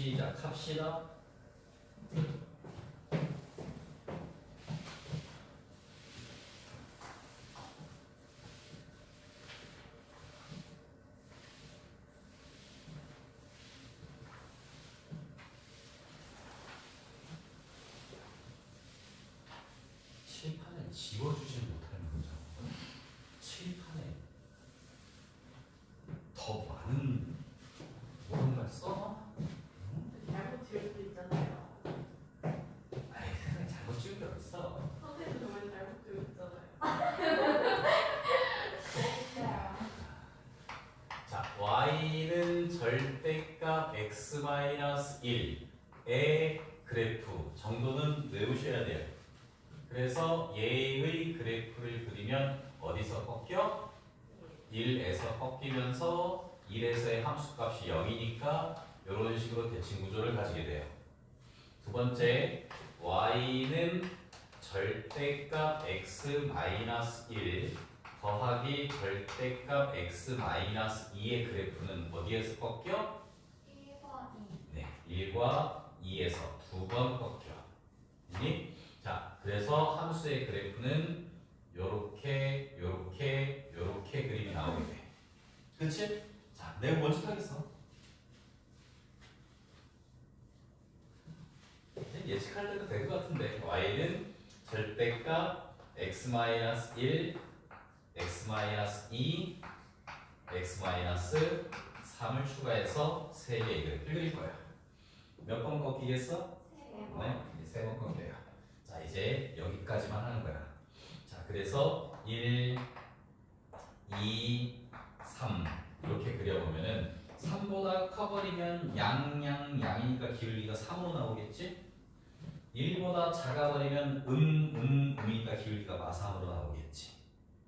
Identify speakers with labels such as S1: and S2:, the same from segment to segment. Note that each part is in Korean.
S1: 시작합시다. 칠판에 지워주지 못하는 문장. 칠판에 더 많은 뭔가를 써?
S2: 잘못 지을 수도 있잖아요.
S1: 아이, 세상에 잘못 지운 게 어딨어?
S2: 선생님 정말 잘못 지으셨잖아요.
S1: 자, y는 절대값 x-1의 그래프 정도는 외우셔야 돼요. 그래서 얘의 그래프를 그리면 어디서 꺾여? 1에서 꺾이면서 1에서의 함수값이 0이니까 이런 식으로 대칭 구조를 가지게 돼요. 두 번째, y는 절대값 x-1 더하기 절대값 x-2의 그래프는 어디에서 꺾여?
S3: 1과 2.
S1: 네, 1과 2에서 두 번 꺾여. 니? 자, 그래서 함수의 그래프는 요렇게 그림이 나오게 돼. 그치? 자, 내가 먼저 하겠어. 예측할 때도 될 것 같은데 y는 절대값 x-1, x-2, x-3을 추가해서 3개의 그래프를 그릴 거야. 몇 번 꺾이겠어?
S3: 3개.
S1: 네, 이제 3번 꺾여요. 자, 이제 여기까지만 하는 거야. 자, 그래서 1, 2, 3 이렇게 그려보면은 3보다 커버리면 양이니까 기울기가 3으로 나오겠지? 1보다 작아버리면 이니까 기울기가 마삼으로 나오겠지.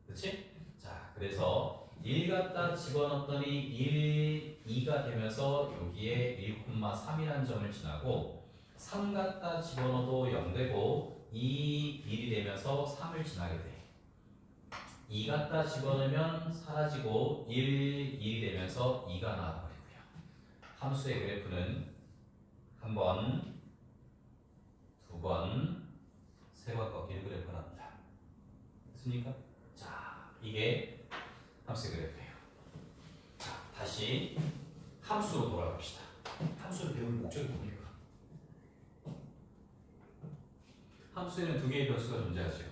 S1: 그치? 자, 그래서 1 갖다 집어넣었더니 1, 2가 되면서 여기에 1,3이라는 점을 지나고 3 갖다 집어넣어도 0 되고 2, 1이 되면서 3을 지나게 돼. 2 갖다 집어넣으면 사라지고 1, 1이 되면서 2가 나와버리고요. 함수의 그래프는 한 번, 두 번, 세 번 꺾이는 그래프가 납니다. 됐습니까? 자, 이게 함수의 그래프예요. 자, 다시 함수로 돌아갑시다. 함수를 배울 목적이 뭡니까? 함수에는 두 개의 변수가 존재하죠.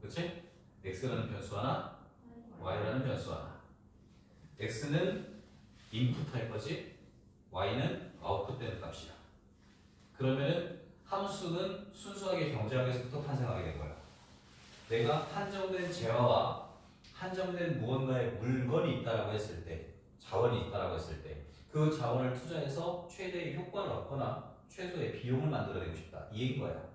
S1: 그렇지? x라는 변수 하나, y라는 변수 하나. x는 인풋 할 거지, y는 아웃풋 되는 값이야. 그러면은 함수는 순수하게 경제학에서부터 탄생하게 된 거야. 내가 한정된 재화와 한정된 무언가의 물건이 있다라고 했을 때, 자원이 있다라고 했을 때, 그 자원을 투자해서 최대의 효과를 얻거나 최소의 비용을 만들어내고 싶다. 이 얘기인 거야.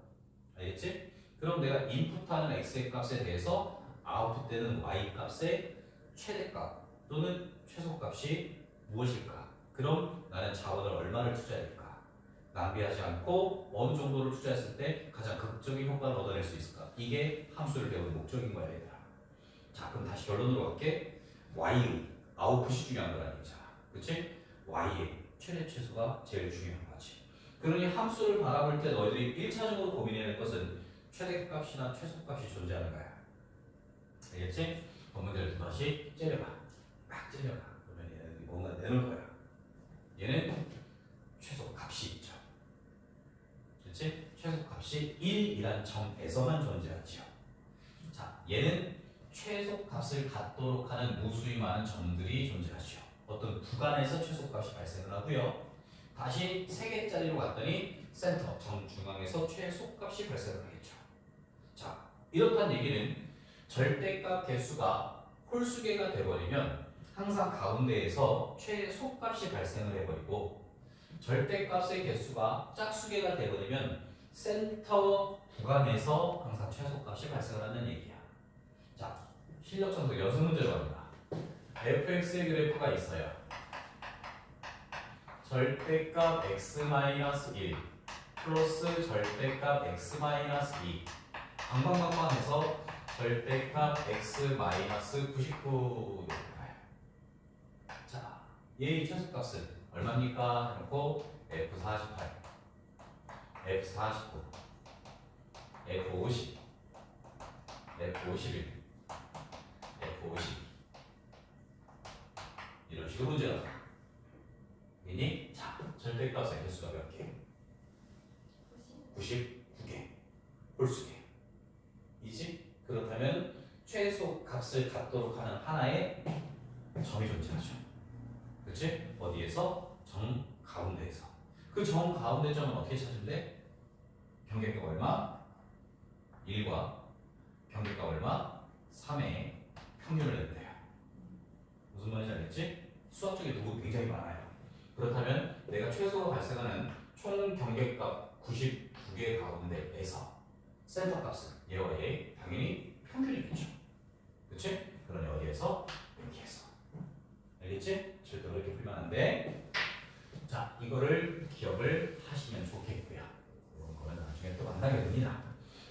S1: 알겠지? 그럼 내가 인풋하는 x의 값에 대해서 아웃풋되는 y 값의 최대값 또는 최소값이 무엇일까? 그럼 나는 자원을 얼마를 투자해야 될까? 낭비하지 않고 어느 정도를 투자했을 때 가장 극적인 효과를 얻어낼 수 있을까? 이게 함수를 배우는 목적인 거야, 얘들아. 자, 그럼 다시 결론으로 갈게. y의 아웃풋이 중요한 거라는 얘기잖아. 그치? y의 최대 최소가 제일 중요한 거지. 그러니 함수를 바라볼 때 너희들이 1차적으로 고민해야 할 것은 최대값이나 최소값이 존재하는 거야. 알겠지? 본문대로 다시 째려봐. 막 째려봐. 그러면 얘는 뭔가 내놓을 거야. 얘는 최소값이 있죠. 그렇지? 최소값이 1이란 점에서만 존재하지요. 자, 얘는 최소값을 갖도록 하는 무수히 많은 점들이 존재하죠. 어떤 구간에서 최소값이 발생을 하고요. 다시 3개짜리로 갔더니 센터, 정중앙에서 최소값이 발생을 하겠죠. 자, 이렇다는 얘기는 절대값 개수가 홀수개가 돼버리면 항상 가운데에서 최소값이 발생을 해버리고 절대값의 개수가 짝수개가 돼버리면 센터 구간에서 항상 최소값이 발생을 하는 얘기야. 자, 실력 점수 연습 문제로 갑니다. fx의 그래프가 있어요. 절대값 x-1 플러스 절대값 x-2 방방방방해서 절대값 x-99. 자, 얘의 최소값은 얼마입니까? 해놓고 F48, F49, F50, F51, F52 이런 식으로 문제가 나와. 이니 자, 절대값의 개수가 몇 개? 99개, 홀수개. 이지? 그렇다면 최소 값을 갖도록 하는 하나의 점이 존재하죠. 그렇지? 어디에서? 정 가운데에서. 그 정 가운데 점은 어떻게 찾으면 돼? 경계값 얼마? 1과 경계값 얼마? 3의 평균을 내면 돼요. 무슨 말인지 알겠지? 수학적인 도구 굉장히 많아요. 그렇다면 내가 최소가 발생하는 총 경계값 99개 가운데에서 센터 값은 얘와 얘 당연히 평균이겠죠. 그치? 그러니 어디에서? 여기에서. 알겠지? 절대로 이렇게 풀면 안 돼. 자, 이거를 기억을 하시면 좋겠고요. 이런 거는 나중에 또 만나게 됩니다.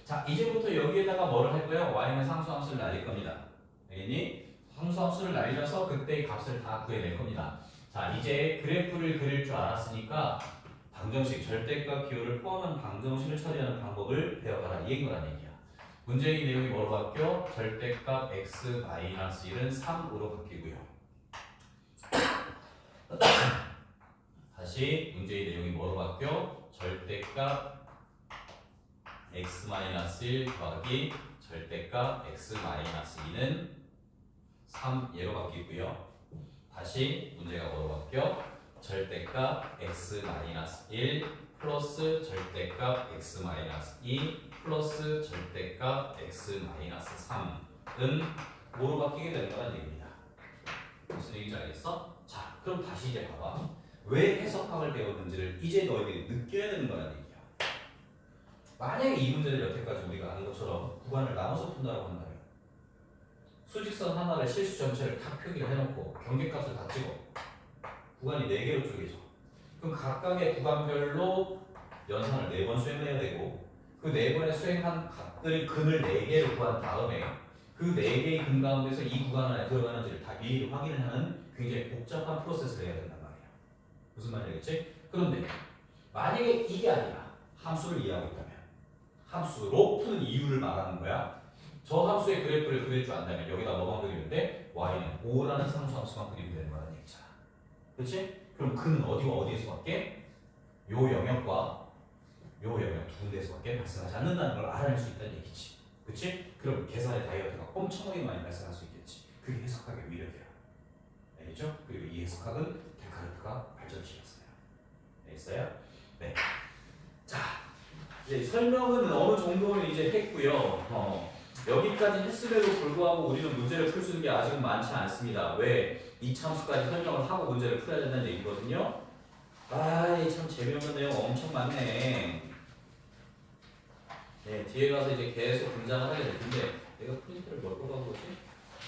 S1: 자, 이제부터 여기에다가 뭐를 할 거예요? y는 상수함수를 날릴 겁니다. 알겠니? 상수함수를 날려서 그때의 값을 다 구해낼 겁니다. 자, 이제 그래프를 그릴 줄 알았으니까 방정식, 절대값 기호를 포함한 방정식을 처리하는 방법을 배워가라. 이 거란 얘기야. 문제의 내용이 뭐로 바뀌어? 절대값 x-1은 3으로 바뀌고요. 다시 문제의 내용이 뭐로 바뀌어? 절대값 x-1 더하기 절대값 x-2는 3얘로 바뀌고요. 다시 문제가 뭐로 바뀌어? 절대값 x-1 플러스 절대값 x-2 플러스 절대값 x-3은 뭐로 바뀌게 되는 거란 얘기입니다. 무슨 얘기인지 알겠어? 자, 그럼 다시 이제 봐봐. 왜 해석학을 배웠는지를 이제 너희들이 느껴야 되는 거란 얘기야. 만약에 이 문제를 여태까지 우리가 아는 것처럼 구간을 나눠서 푼다고 한다면 수직선 하나를 실수 전체를 다 표기를 해놓고 경계값을 다 찍어 구간이 4개로 쪼개져. 그럼 각각의 구간별로 연산을 4번 수행해야 되고 그 4번의 수행한 값들의 근을 4개를 구한 다음에 그 4개의 근 가운데서 이 구간 안에 들어가는지를 다 일일이 확인을 하는 굉장히 복잡한 프로세스를 해야 된단 말이야. 무슨 말이겠지? 그런데 만약에 이게 아니라 함수를 이해하고 있다면 함수로 푸는 이유를 말하는 거야. 저 함수의 그래프를 그릴 줄 안다면 여기다 뭐만 그리면 돼? y는 5라는 상수함수만 그리면 되는 거라는 얘기잖아. 그렇지? 그럼 그는 어디와 어디에서밖에? 요 영역과 요 영역 두 군데에서밖에 발생하지 않는다는 걸 알아낼 수 있다는 얘기지. 그렇지? 그럼 계산의 다이어트가 엄청나게 많이 발생할 수 있겠지. 그게 해석학의 위력이야. 알겠죠? 그리고 이 해석학은 데카르트가 발전시켰어요. 알겠어요? 네. 자, 이제 설명은 어느 정도는 이제 했고요. 여기까지 했음에도 불구하고 우리는 문제를 풀 수 있는 게 아직은 많지 않습니다. 왜? 이 참수까지 설명을 하고 문제를 풀어야 된다는 얘기거든요. 아이 참 재미없는 내용 엄청 많네. 네, 뒤에 가서 이제 계속 등장을 하게 될 텐데 내가 프린트를 뭘 뽑아본 거지?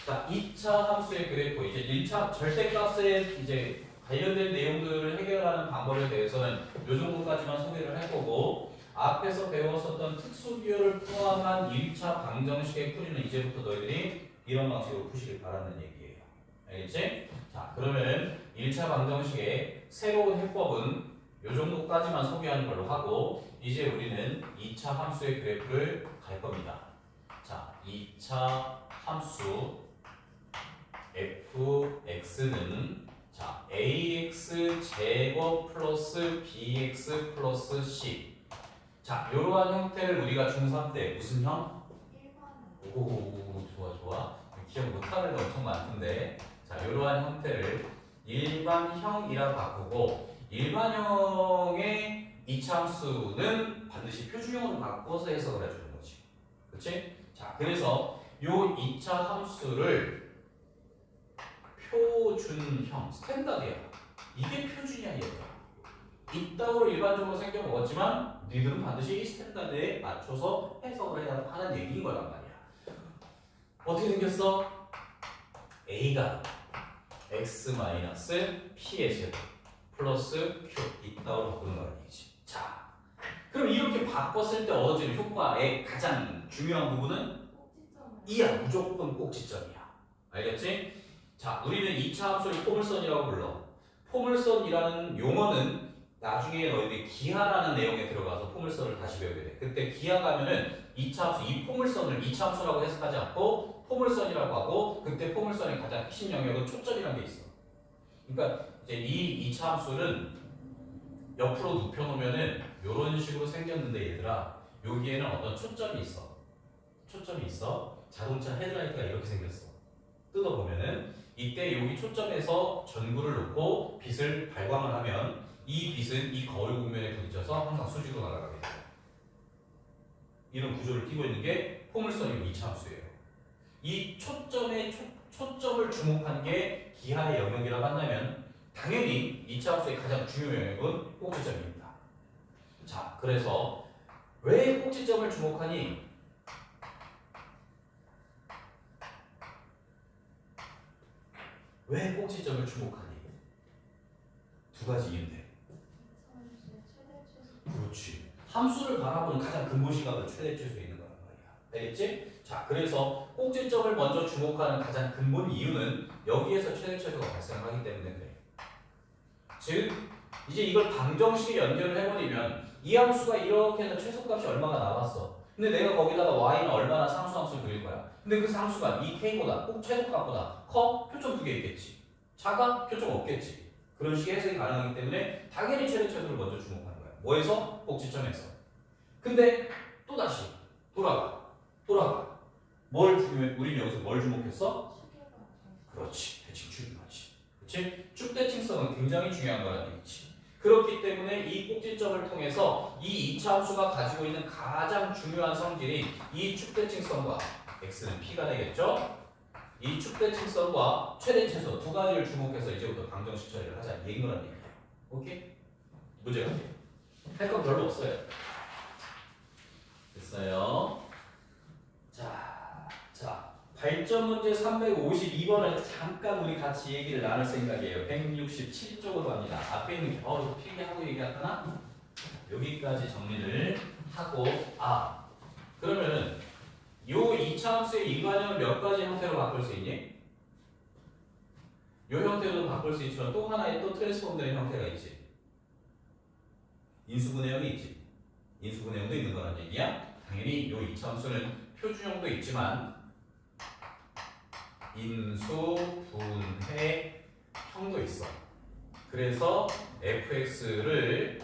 S1: 자, 2차 함수의 그래프, 이제 1차 절대값에 이제 관련된 내용들을 해결하는 방법에 대해서는 이 정도까지만 소개를 해보고 앞에서 배웠었던 특수기호를 포함한 1차 방정식의 풀이는 이제부터 너희들이 이런 방식으로 푸시길 바라는 얘기예요. 알겠지? 자, 그러면 1차 방정식의 새로운 해법은 이 정도까지만 소개하는 걸로 하고 이제 우리는 2차 함수의 그래프를 갈 겁니다. 자, 2차 함수 fx는 자, ax 제곱 플러스 bx 플러스 c. 자, 이러한 형태를 우리가 중3 때 무슨 형?
S3: 1번은
S1: 오, 좋아. 기억 못하는 게 엄청 많던데. 자, 이러한 형태를 일반형이라 바꾸고 일반형의 이차함수는 반드시 표준형으로 바꿔서 해석을 해주는 거지. 그치? 자, 그래서 요 2차 함수를 표준형, 스탠다드야. 이게 표준이야, 얘들아. 이따구로 일반적으로 생겨 먹었지만 니들은 반드시 이 스탠다드에 맞춰서 해석을 해야 하는 얘기인 거란 말이야. 어떻게 생겼어? A가 x-p의 제곱 플러스 q 이따구로 바꾸는 거란 얘기지. 자, 그럼 이렇게 바꿨을 때 얻어지는 효과의 가장 중요한 부분은
S3: 꼭지점을
S1: 이야, 무조건 꼭지점이야. 알겠지? 자, 우리는 2차 함수를 포물선이라고 불러. 포물선이라는 용어는 나중에 너희들이 기하라는 내용에 들어가서 포물선을 다시 배우게 돼. 그때 기하 가면은 2차 함수, 이 포물선을 2차 함수라고 해석하지 않고 포물선이라고 하고, 그때 포물선의 가장 핵심 영역은 초점이라는 게 있어. 그러니까 이제 이 2차 함수는 옆으로 눕혀놓으면은 이런 식으로 생겼는데 얘들아, 여기에는 어떤 초점이 있어. 초점이 있어. 자동차 헤드라이트가 이렇게 생겼어. 뜯어보면은 이때 여기 초점에서 전구를 놓고 빛을 발광을 하면 이 빛은 이 거울 국면에 부딪혀서 항상 수직으로 날아가게 돼요. 이런 구조를 띠고 있는 게 포물선이고 2차 함수예요. 이 초점을 주목한 게 기하의 영역이라고 한다면 당연히 2차 함수의 가장 중요한 영역은 꼭지점입니다. 자, 그래서 왜 꼭지점을 주목하니? 왜 꼭지점을 주목하니? 두 가지 이유인데.
S3: 이차함수의 최대 최소.
S1: 그렇지. 함수를 바라보는 가장 근본 시각은 최대 최소에 있는 거란 말이야. 알겠지? 자, 그래서 꼭지점을 먼저 주목하는 가장 근본 이유는 여기에서 최대 최소가 발생하기 때문에 그래. 즉, 이제 이걸 방정식에 연결을 해버리면 이 함수가 이렇게 해서 최소값이 얼마가 나왔어. 근데 내가 거기다가 y는 얼마나 상수함수를 그릴 거야. 근데 그 상수가 이 k보다 꼭 최소값보다 커? 표점 두 개 있겠지. 작아? 표점 없겠지. 그런 식의 해석이 가능하기 때문에 당연히 최대 최소를 먼저 주목하는 거야. 뭐에서? 꼭지점에서. 근데 또다시 돌아가. 우린 여기서 뭘 주목했어?
S3: 시계가 정
S1: 그렇지. 대칭 중요하지. 그렇지? 쭉대칭성은 굉장히 중요한 거라는 얘기지. 그렇기 때문에 이 꼭지점을 통해서 이 2차 함수가 가지고 있는 가장 중요한 성질이 이 축대칭성과 x는 p가 되겠죠? 이 축대칭성과 최대 최소 두 가지를 주목해서 이제부터 방정식 처리를 하자. 이 얘기란 얘기야. 오케이? 문제가 할 건 별로 없어요. 됐어요. 자, 발전 문제 352번을 잠깐 우리 같이 얘기를 나눌 생각이에요. 167쪽으로 갑니다. 앞에 있는 게 필기하고 얘기하거나 여기까지 정리를 하고, 그러면은 요 2차 함수의 이관형을 몇 가지 형태로 바꿀 수 있니? 요 형태로 바꿀 수 있지만 또 하나의 또 트랜스폼되는 형태가 있지. 인수분해형이 있지. 인수분해형도 있는 거란 얘기야. 당연히 요 2차 함수는 표준형도 있지만 인수분해형도 있어. 그래서 fx를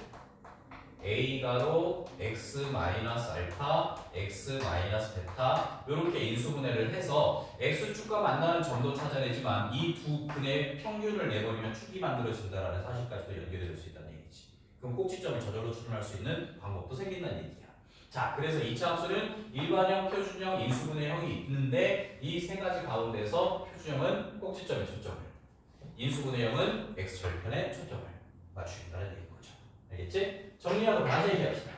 S1: a가로 x-알파, x-베타 이렇게 인수분해를 해서 x축과 만나는 점도 찾아내지만 이 두 근의 평균을 내버리면 축이 만들어진다는 사실까지도 연결될 수 있다는 얘기지. 그럼 꼭지점을 저절로 추론할 수 있는 방법도 생긴다는 얘기야. 자, 그래서 2차 함수는 일반형, 표준형, 인수분해형이 있는데 이 세 가지 가운데서 표준형은 꼭지점에 초점을, 인수분해형은 x절편에 초점을 맞추겠다는 얘기인 거죠. 알겠지? 정리하고 다시 얘기합시다.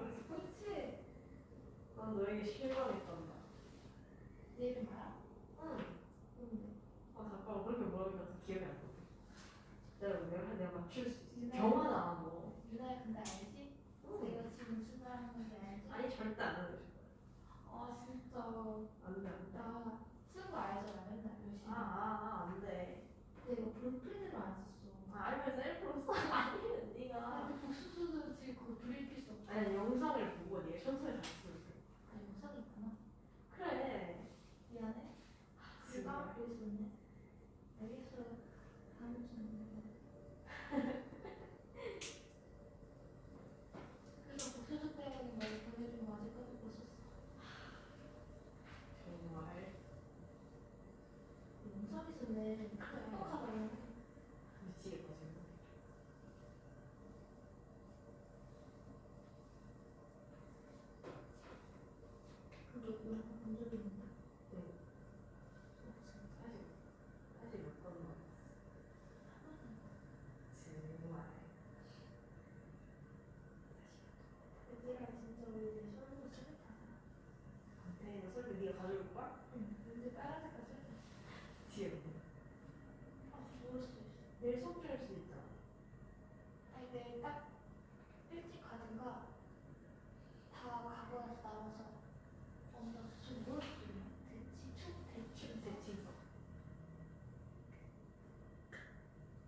S2: 그랬어.
S3: 그렇지.
S2: 난 너에게 실망했단다.
S3: 내 이름 알아?
S2: 응.
S3: 응.
S2: 아 잠깐만 그렇게 물어보니까 더 기억이 안 나. 내가 맞출 수 있어.
S3: 유나야.
S2: 경화나 뭐.
S3: 유나야 근데 알지?
S2: 응.
S3: 내가 지금 무슨 말 하는 건지 알지?
S2: 아니 절대 안 알려줄 거야.
S3: 아 진짜.
S2: 안돼 안돼.
S3: 나 쓰는 거 알잖아 맨날 열심히.
S2: 안돼.
S3: 근데 이거 볼펜으로 안 썼어.
S2: 알면서 1% 써. 아니면
S3: 아
S2: 네가.
S3: 근데 복수수도 지금 그거 그릴 필수 없어.
S2: 아니 영상을 보고 네가 천천히 잘 쓰면 돼.
S3: 아 영상이 있구나.
S2: 그래.
S3: 미안해. 내가 그릴 수 있네. 알겠어. 다음 주는. 그래서 복수수 때문에 말 보내준 거 아직까지 못 썼어.
S2: 정말
S3: 영상에서 내 똑똑하다고.
S2: 미치겠다 지금.
S3: 그게 뭐야? 본 적이 있는데.
S2: 사실 몇 번만. 정말.
S3: 얘들아 진짜 우리 내 손으로 쓰겠다.
S2: 대인아 설마 네가 가져올 거야?
S3: 응. 근데 다른 색깔 쓸게.
S2: 뒤에 뭐.
S3: 아 모를 수도 있어.
S2: 내일 수업 중일 수도 있잖아.
S3: 아니 내일 딱 일찍 가든가 다 가고 나서 나와서 나 지금 모를 수도 있나? 대충
S2: 대칭서.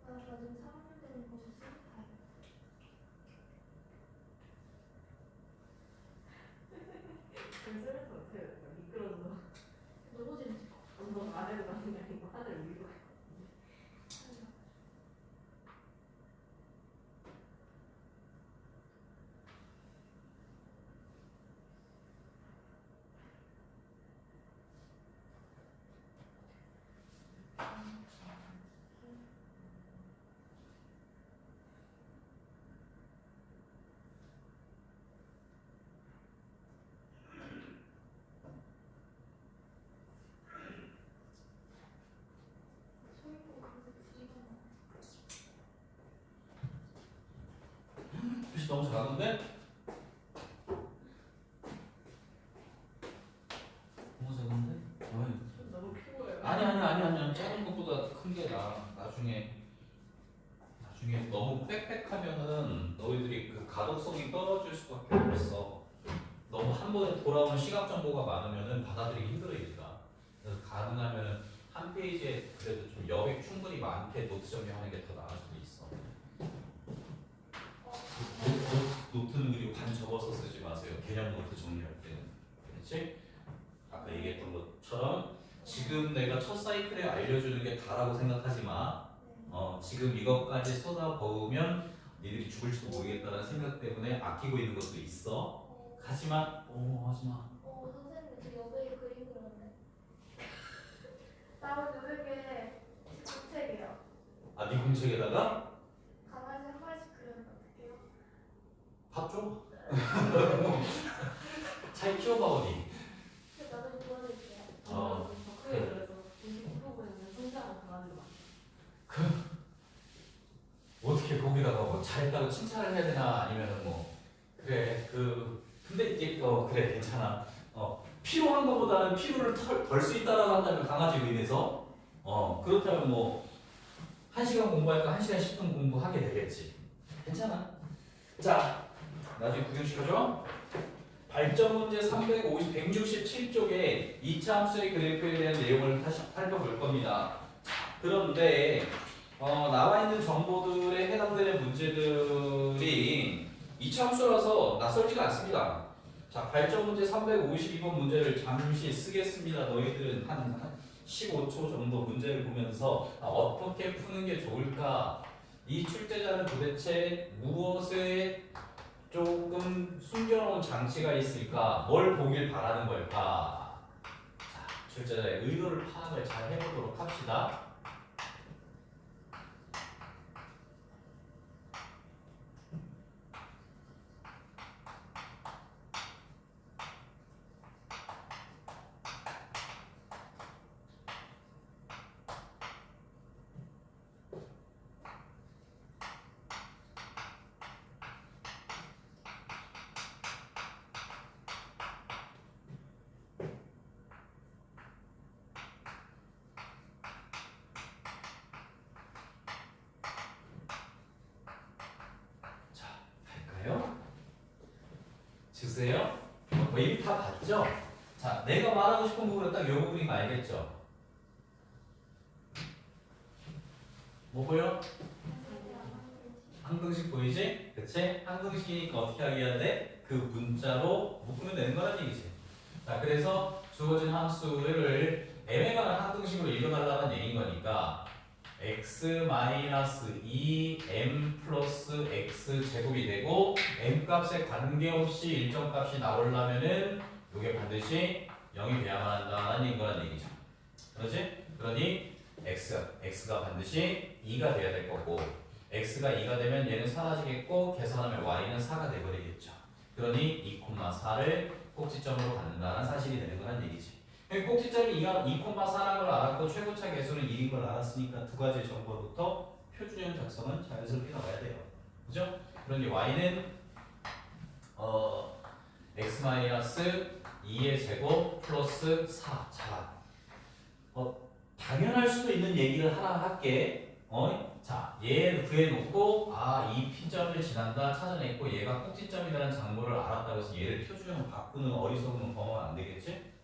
S3: 나 지금 3학년 되는 거 쓰겠다.
S2: 그럼 쓰면서 어떻게 해야 될까? 미끄러져서.
S3: 너무 재밌을 것 같아.
S2: 너 아래로 가는 게 아니고 하늘 위로 가.
S3: 소리도 그렇게 들리잖아.
S1: 글씨 너무 작은데? 너무 작은데? 왜?
S2: 너무 피곤해.
S1: 아니 작은 것보다 큰 게 나중에 너무 빽빽하면은 너희들이 그 가독성이 떨어질 수밖에 없어. 너무 한 번에 돌아오는 시각 정보가 많으면은 받아들이기 힘들어 얘들아. 그래서 가능하면은 한 페이지에 그래도 좀 여백 충분히 많게 노트 정리하는 게 더 나을 수도 있어. 노트는 그리고 반 접어서 쓰지 마세요. 개념 노트 정리할 때는. 그렇지? 아까 얘기했던 것처럼 지금 내가 첫 사이클에 알려주는 게 다라고 생각하지 마. 지금 이것까지 쏟아부으면 니들이 죽을지도 모르겠다는 생각 때문에 아끼고 있는 것도 있어. 하지만 하지마.
S3: 선생님 저 여백에 그림 그렸네. 나는 여백에 공책이에요.
S1: 아, 네 공책에다가
S3: 강아지 한 마리씩 그렸는데 어떡해요?
S1: 밥 줘? 잘 키워봐 어디.
S3: 근데 나도 보여드릴게요.
S2: 그래 그래서 우리 프로그램은 성장한 강아지가 많아.
S1: 어떻게 거기다가 뭐 잘했다고 칭찬을 해야 되나 아니면은 뭐 그래 근데 이게 그래 괜찮아. 필요한 것보다는 피로를 덜 수 있다라고 한다면 강아지로 인해서 그렇다면 뭐 1시간 공부할까 1시간 10분 공부하게 되겠지. 괜찮아. 자 나중에 구경시켜줘. 발전 문제 167쪽에 2차 함수의 그래프에 대한 내용을 다시 살펴볼 겁니다. 그런데 나와 있는 정보들에 해당되는 문제들이 2차 함수라서 낯설지가 않습니다. 자, 발전 문제 352번 문제를 잠시 쓰겠습니다. 너희들은 한 15초 정도 문제를 보면서 어떻게 푸는 게 좋을까? 이 출제자는 도대체 무엇에 조금 숨겨놓은 장치가 있을까? 뭘 보길 바라는 걸까? 자, 출제자의 의도를 파악을 잘 해보도록 합시다. x예요? 뭐 이미 다 봤죠? 자, 내가 말하고 싶은 부분은 딱 이 부분인 거 알겠죠? 뭐 보여? 항등식 보이지? 그치? 항등식이니까 어떻게 하게 돼? 그 문자로 묶으면 되는 거란 얘기지. 자, 그래서 주어진 함수를 m에 관한 항등식으로 읽어달라는 얘기인 거니까 x-2 m 플러스 x 제곱이 되고 m 값에 관계없이 일정 값이 나오려면은 이게 반드시 0이 돼야만 한다는 거란 얘기죠. 그렇지? 그러니 x가 반드시 2가 돼야 될 거고 x가 2가 되면 얘는 사라지겠고 계산하면 y는 4가 돼버리겠죠. 그러니 2,4를 꼭지점으로 갖는다는 사실이 되는 거란 얘기지. 꼭지점이 2,4라는 걸 알았고 최고차 계수는 1인 걸 알았으니까 두 가지 정보부터 표준형 작성은 자연스럽게 나와야 돼요. 그죠? 그러니 y는 x-2의 제곱 플러스 4. 자, 당연할 수도 있는 얘기를 하나 할게. 자, 얘 구해놓고 이 P점을 지난다 찾아냈고 얘가 꼭지점이라는 장모를 알았다고 해서 얘를 표준형으로 바꾸는 어리석은 범하면 안 되겠지?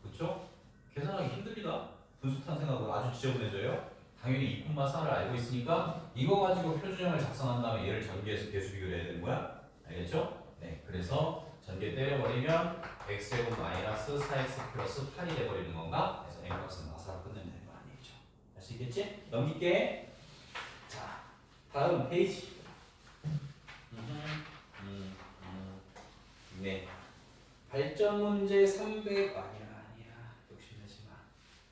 S1: 그쵸? 계산하기 힘듭니다. 분수 탄생하고 아주 지저분해져요. 당연히 2,4를 알고 있으니까 이거 가지고 표준형을 작성한 다음에 얘를 전개해서 계수 비교를 해야 되는 거야. 알겠죠? 네, 그래서 전개 때려버리면 x제곱 마이너스 4x 플러스 8이 돼버리는 건가? 그래서 n값은 마사로 끝내면 되는 거 아니겠죠? 할 수 있겠지? 넘길게. 자, 다음 페이지. 네. 발전 문제 300 아니야. 욕심내지 마.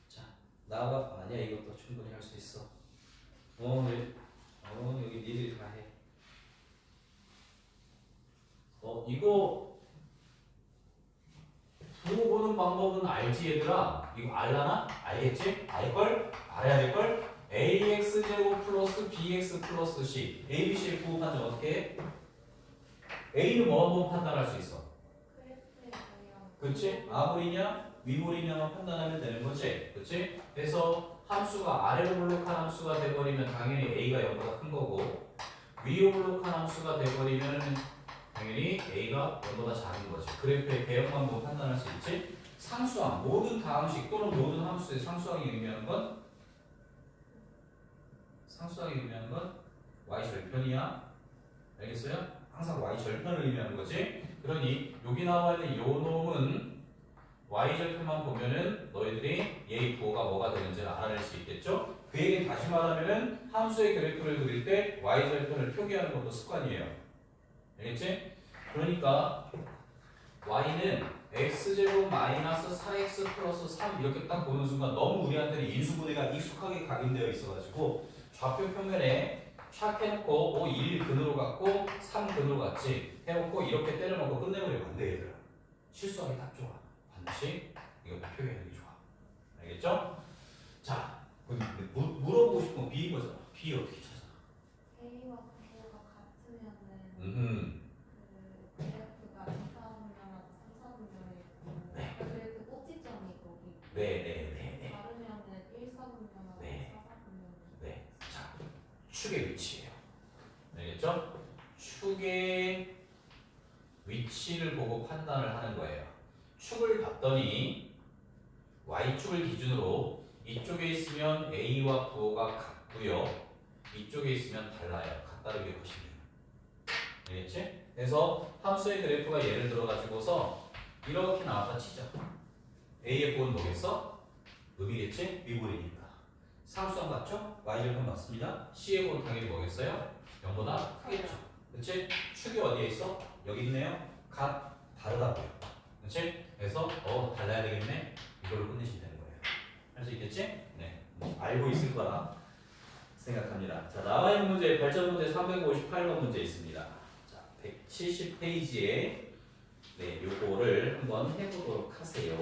S1: 자, 나와봐. 아니야, 이것도 충분히 할 수 있어. 여기 니들이 다 해. 이거 부호 보는 방법은 알지 얘들아? 이거 알라나? 알겠지? 알걸? 알아야 될걸? ax 제곱 플러스 bx 플러스 c a, b, c를 부호 판정 어떻게 해? a는 뭐 한번 판단할 수 있어? 그치? 아볼이냐 위볼이냐만 판단하면 되는 거지. 그치? 그래서 함수가 아래로 볼록한 함수가 돼버리면 당연히 a가 0보다 큰 거고 위로 볼록한 함수가 돼버리면 당연히 a가 0보다 작은 거지. 그래프의 개형만 보고 판단할 수 있지. 상수항, 모든 다항식 또는 모든 함수의 상수항이 의미하는 건 y 절편이야. 알겠어요? 항상 y 절편을 의미하는 거지. 그러니 여기 나와 있는 요 놈은 y 절편만 보면은 너희들이 얘의 부호가 뭐가 되는지를 알아낼 수 있겠죠? 그 얘기는 다시 말하면은 함수의 그래프를 그릴 때 y 절편을 표기하는 것도 습관이에요. 알겠지? 그러니까 y는 x제곱 마이너스 4x 플러스 3 이렇게 딱 보는 순간 너무 우리한테는 인수분해가 익숙하게 각인되어 있어가지고 좌표 평면에 촥 해놓고 1 근으로 갔고 3 근으로 갔지 해놓고 이렇게 때려놓고 끝내버리면 안 돼 얘들아. 실수하기 딱 좋아. 반드시 이거 표현하는 게 좋아. 알겠죠? 자, 물어보고 싶은 건 B인 거잖아. B 어떻게 찾아?
S3: A와 부호가 같으면은 그 그래프가 2, 4분면하고 3, 4분면이 있고
S1: 네.
S3: 그래프 꼭지점이 거기
S1: 네.
S3: 다르면은 1, 4분면하고
S1: 네.
S3: 4, 4분면
S1: 네. 자, 축의 위치예요. 알겠죠? 축의 위치를 보고 판단을 하는 거예요. 축을 봤더니 y축을 기준으로 이쪽에 있으면 a와 부호가 같고요. 이쪽에 있으면 달라요. 같다르게 보시면. 알겠지? 그래서 함수의 그래프가 예를 들어 가지고서 이렇게 나왔다 치자. a의 부호는 뭐겠어? 음이겠지? 위볼이니까. 상수항 맞죠? y절편 맞습니다. c의 부호는 당연히 뭐겠어요? 0보다 크겠죠. 그치? 축이 어디에 있어? 여기 있네요. 다르다고요. 그치? 그래서 달라야 되겠네. 이걸로 끝내시면 되는 거예요. 할 수 있겠지? 네. 알고 있을 거라 생각합니다. 자, 나와 있는 문제, 발전 문제 358번 문제 있습니다. 자, 170페이지에 요거를 한번 해보도록 하세요.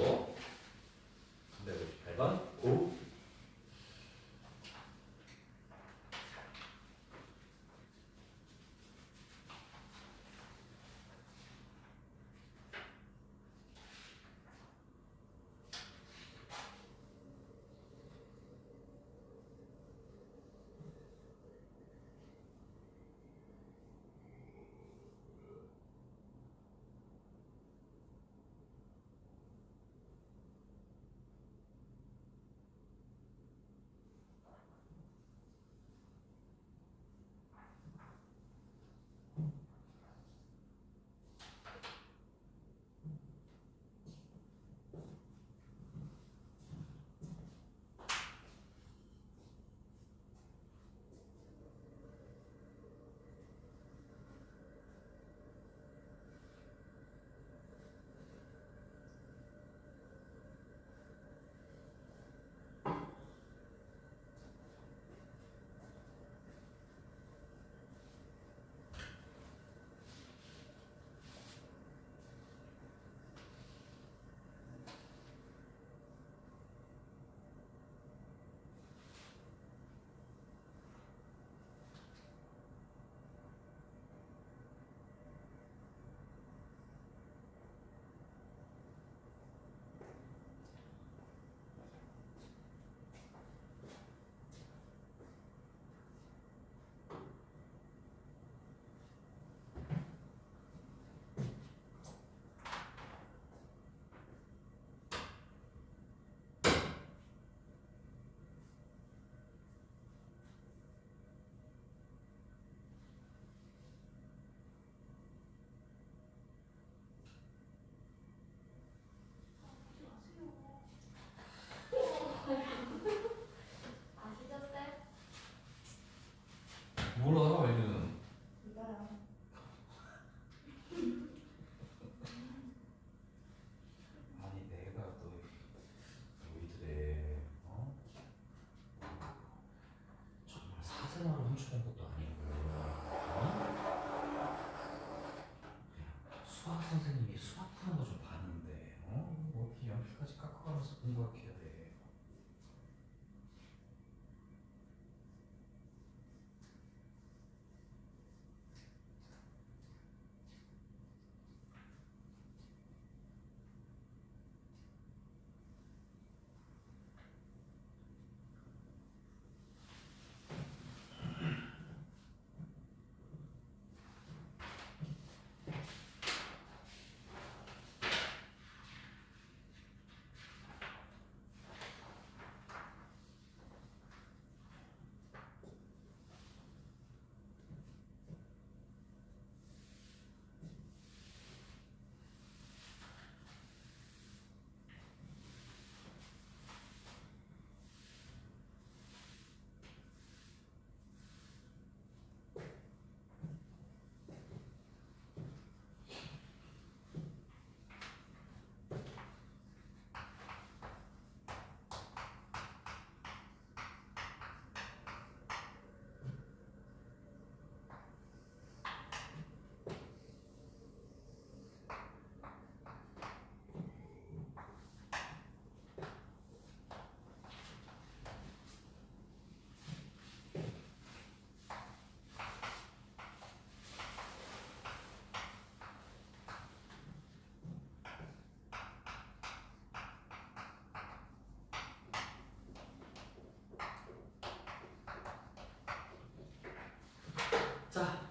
S1: 358번 고.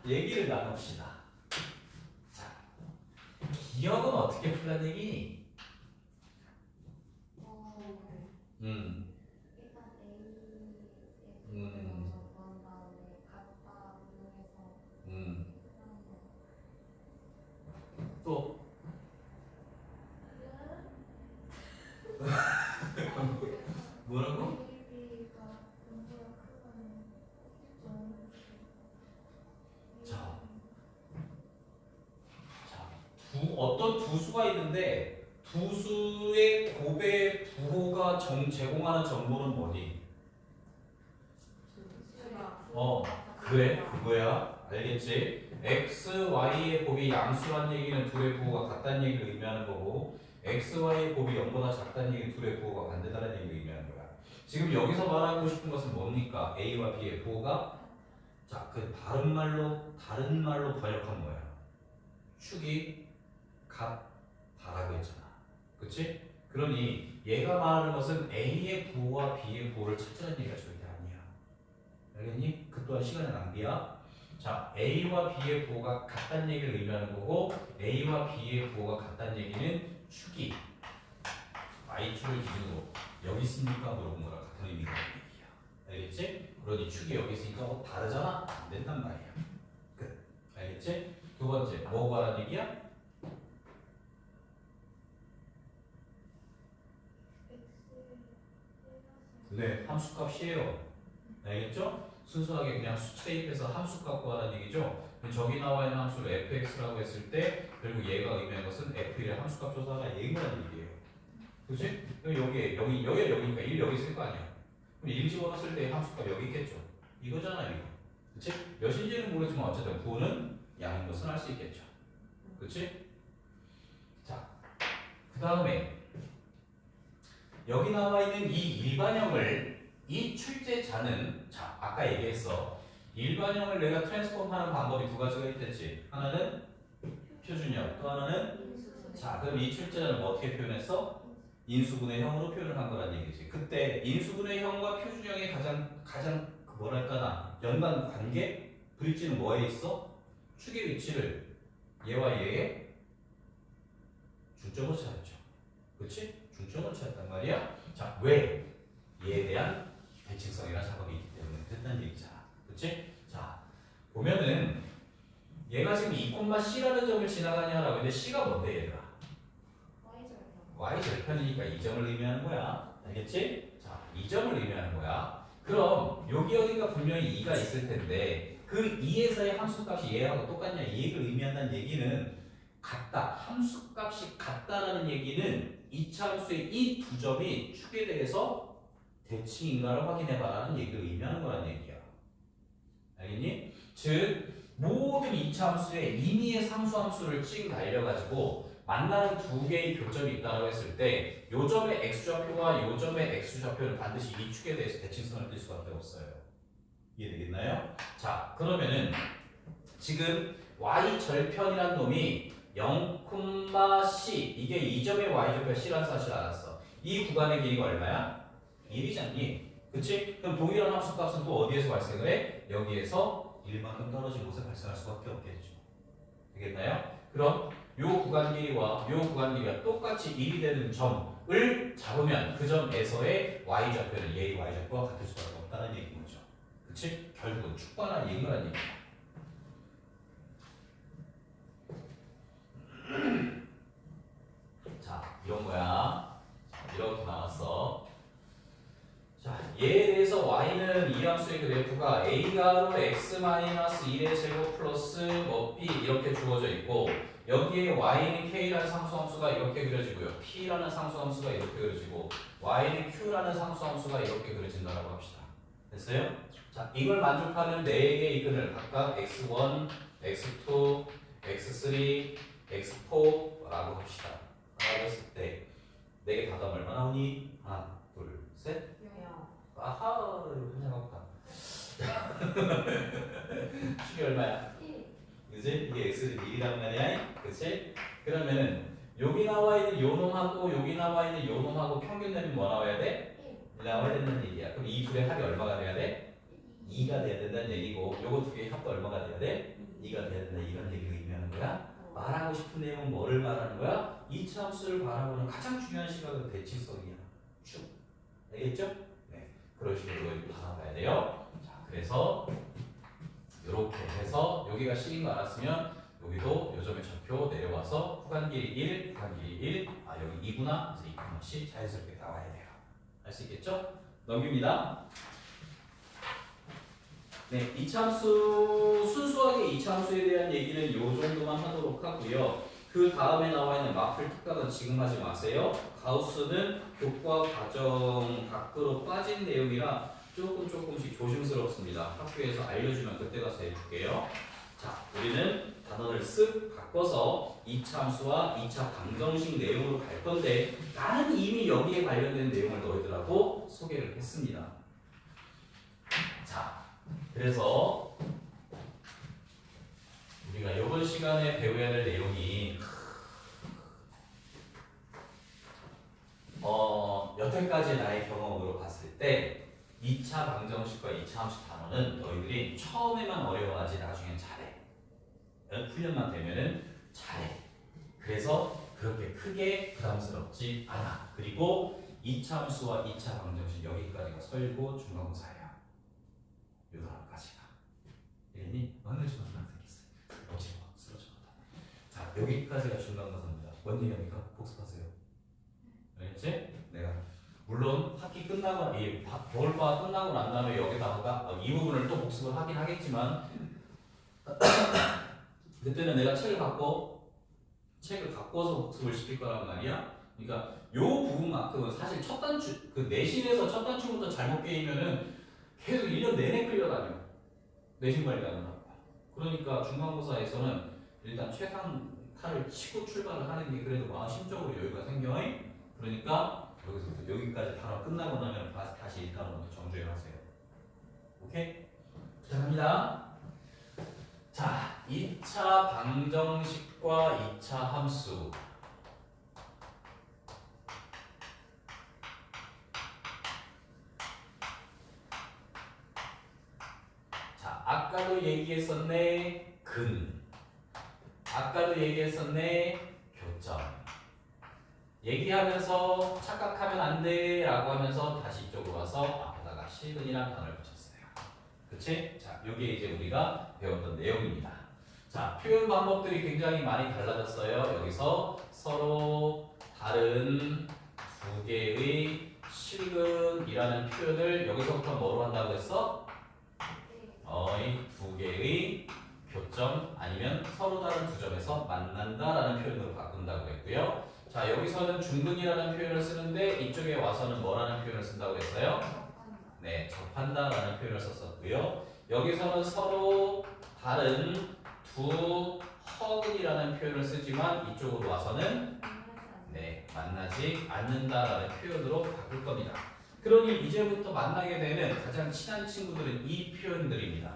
S1: 얘기를 나눕시다. 자, 기억은 어떻게 풀란 얘기?
S3: 일단 A에 먼저 구한 다음에 갖다 이용해서
S1: 또 뭐라고?
S3: B가 분수가 크면 좀
S1: 자, 어떤 두 수가 있는데 두 수의 곱의 부호가 제공하는 정보는 뭐니? 그래, 그거야. 알겠지? x, y의 곱이 양수란 얘기는 둘의 부호가 같다는 얘기를 의미하는 거고 x, y의 곱이 0보다 작다는 얘기는 둘의 부호가 반대다는 얘기를 의미하는 거야. 지금 여기서 말하고 싶은 것은 뭡니까? a와 b의 부호가 자, 그 다른 말로 번역한 거야. 축이 같다라고 했잖아. 그치? 그러니 얘가 말하는 것은 a의 부호와 b의 부호를 찾으라는 얘기가 절대 아니야. 알겠니? 그 또한 시간의 낭비야. 자, a와 b의 부호가 같다는 얘기를 의미하는 거고 a와 b의 부호가 같다는 얘기는 축이 y축을 기준으로 여기 있습니까? 물어본 거랑 같은 의미가 있는 얘기야. 알겠지? 그러니 축이 여기 있으니까 다르잖아? 안 된단 말이야. 끝. 알겠지? 두 번째, 뭐 구하라는 얘기야? 네, 함수값이에요. 알겠죠? 순수하게 그냥 수치 대입해서 함수값 구하라는 얘기죠. 저기 나와 있는 함수를 fx라고 했을 때 결국 얘가 의미하는 것은 f1의 함수값 조사하라 얘기라는 얘기예요. 그렇지? 여기니까 1 여기 있을 거 아니야. 그럼 1 집어넣었을 때 함수값 여기 있겠죠. 이거잖아 이거. 그렇지? 몇인지는 모르지만 어쨌든 부호는 양인 것은 알 수 있겠죠. 그렇지? 자, 그 다음에 여기 나와 있는 이 일반형을 이 출제자는 자 아까 얘기했어. 일반형을 내가 트랜스폼하는 방법이 두 가지가 있댔지. 하나는 표준형, 또 하나는 자 그럼 이 출제자는 뭐 어떻게 표현했어? 인수분해 형으로 표현을 한 거란 얘기지. 그때 인수분해 형과 표준형의 가장 뭐랄까나 연관 관계 브릿지는 뭐에 있어? 축의 위치를 얘와 얘의 중점으로 찾았죠. 그렇지? 중점을 찾았단 말이야. 자, 왜? 얘에 대한 대칭성이라는 작업이 있기 때문에 그랬다는 얘기잖아. 그렇지? 자, 보면은 얘가 지금 2,C라는 점을 지나가냐라고 근데 C가 뭔데 얘들아? Y절편이니까 이 점을 의미하는 거야. 알겠지? 자, 이 점을 의미하는 거야. 그럼 여기 어딘가 분명히 2가 있을 텐데 그 2에서의 함수값이 얘하고 똑같냐 이 얘기를 의미한다는 얘기는 같다. 함수값이 같다라는 얘기는 이차함수의 이 두 점이 축에 대해서 대칭인가를 확인해봐라는 얘기를 의미하는 거란 얘기야. 알겠니? 즉 모든 이차함수의 임의의 상수함수를 찍어 달려가지고 만나는 두 개의 교점이 있다고 했을 때 요 점의 x좌표와 요 점의 x좌표는 반드시 이 축에 대해서 대칭성을 띌 수밖에 없어요. 이해되겠나요? 자 그러면은 지금 y절편이란 놈이 0,c 이게 이 점의 y좌표 c라는 사실 알았어. 이 구간의 길이가 얼마야? 1이잖니. 그치? 그럼 동일한 함수값은 또 어디에서 발생을 해? 여기에서 1만큼 떨어진 곳에 발생할 수밖에 없겠죠. 되겠나요? 그럼 요 구간 길이와 요 구간 길이가 똑같이 1이 되는 점을 잡으면 그 점에서의 y좌표는 얘의 y좌표와 같을 수밖에 없다는 얘기인 거죠. 그치? 결국은 축과나 얘기라는 얘기야. 자, 이런 거야. 이렇게 나왔어. 자, 얘에 대해서 y는 이 함수의 그래프가 a가로 x-1의 제곱 플러스 뭐 b 이렇게 주어져 있고 여기에 y는 k라는 상수함수가 이렇게 그려지고요. p라는 상수함수가 이렇게 그려지고 y는 q라는 상수함수가 이렇게 그려진다고 합시다. 됐어요? 자, 이걸 만족하는 4개의 이근을 각각 x1, x2, x3, x4라고 합시다. 라고 했을 때 4개 다 더하면 얼마 나오니? 하나, 둘, 셋. 아하, 생각보다. 축이 얼마야? 그치? 이게 x를 1이란 말이야? 그치? 그러면은 여기 나와 있는 요 놈하고 여기 나와 있는 요 놈하고 평균 내면 뭐 나와야 돼? 1 나와야 된다는 얘기야. 그럼 이 둘의 합이 얼마가 돼야 돼? 2가 돼야 된다는 얘기고 요거 두 개의 합도 얼마가 돼야 돼? 2가 돼야 된다 이런 얘기를 의미하는 거야. 말하고 싶은 내용은 뭐를 말하는 거야? 2차 함수를 바라보는 가장 중요한 시각은 대칭성이야. 쭉. 알겠죠? 네. 그런 식으로 이거 바라봐야 돼요. 자, 그래서 이렇게 해서 여기가 C인 거 알았으면 여기도 요점의 좌표 내려와서 구간 길이 1, 구간 길이 1. 아, 여기 2구나. 그래서 2, C 자연스럽게 나와야 돼요. 알 수 있겠죠? 넘깁니다. 네, 이차함수 순수하게 이차함수에 대한 얘기는 요 정도만 하도록 하고요. 그 다음에 나와 있는 마플 특각은 지금 하지 마세요. 가우스는 교과 과정 밖으로 빠진 내용이라 조금씩 조심스럽습니다. 학교에서 알려주면 그때 가서 해줄게요. 자, 우리는 단어를 쓱 바꿔서 2차 함수와 2차 방정식 내용으로 갈 건데 나는 이미 여기에 관련된 내용을 너희들하고 소개를 했습니다. 자, 그래서 우리가 이번 시간에 배워야 될 내용이 여태까지 나의 경험으로 봤을 때 2차 방정식과 2차 함수 단어는 너희들이 처음에만 어려워하지 나중엔 잘해. 훈련만 되면은 잘해. 그래서 그렇게 크게 부담스럽지 않아. 그리고 2차 함수와 2차 방정식 여기까지가 설고 중간고사예요. 요 단어까지가. 이러니 오늘 좀 생겼어요. 어지러 쓰러졌다. 자, 여기까지가 중간고사입니다. 뭔 얘기입니까? 복습하세요. 알겠지? 내가 물론 학기 끝나고 이 겨울방학 끝나고 난 다음에 여기다가 이 부분을 또 복습을 하긴 하겠지만 그때는 내가 책을 갖고서 복습을 시킬 거란 말이야. 그러니까 요 부분만큼은 사실 첫 단추 그 내신에서 첫 단추부터 잘못 깨이면은 계속 1년 내내 끌려다녀. 내신 관리하느라고. 그러니까 중간고사에서는 일단 최상타를 치고 출발을 하는 게 그래도 마음 심적으로 여유가 생겨. 그러니까 여기서부터 여기까지 단어 끝나고 나면 다시 이 단어부터 정주행 하세요. 오케이? 부탁합니다. 자, 2차 방정식과 2차 함수. 자, 아까도 얘기했었네. 근. 아까도 얘기했었네. 교점. 얘기하면서 착각하면 안 돼 라고 하면서 다시 이쪽으로 와서 앞에다가 실근이라는 단어를 붙였어요. 그치? 자, 요게 이제 우리가 배웠던 내용입니다. 자, 표현 방법들이 굉장히 많이 달라졌어요. 여기서 서로 다른 두 개의 실근이라는 표현을 여기서부터 뭐로 한다고 했어? 이 두 개의 교점 아니면 서로 다른 두 점에서 만난다라는 표현으로 바꾼다고 했고요. 자, 여기서는 중근이라는 표현을 쓰는데 이쪽에 와서는 뭐라는 표현을 쓴다고 했어요? 네, 접한다라는 표현을 썼었고요. 여기서는 서로 다른 두 허근이라는 표현을 쓰지만 이쪽으로 와서는 네, 만나지 않는다라는 표현으로 바꿀 겁니다. 그러니 이제부터 만나게 되는 가장 친한 친구들은 이 표현들입니다.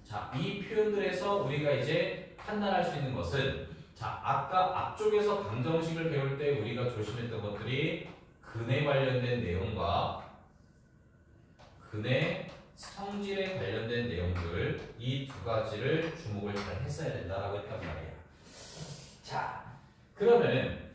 S1: 자, 이 표현들에서 우리가 이제 판단할 수 있는 것은 자, 아까 앞쪽에서 방정식을 배울 때 우리가 조심했던 것들이 근에 관련된 내용과 근의 성질에 관련된 내용들 이 두 가지를 주목을 잘 했어야 된다라고 했단 말이에요. 자, 그러면은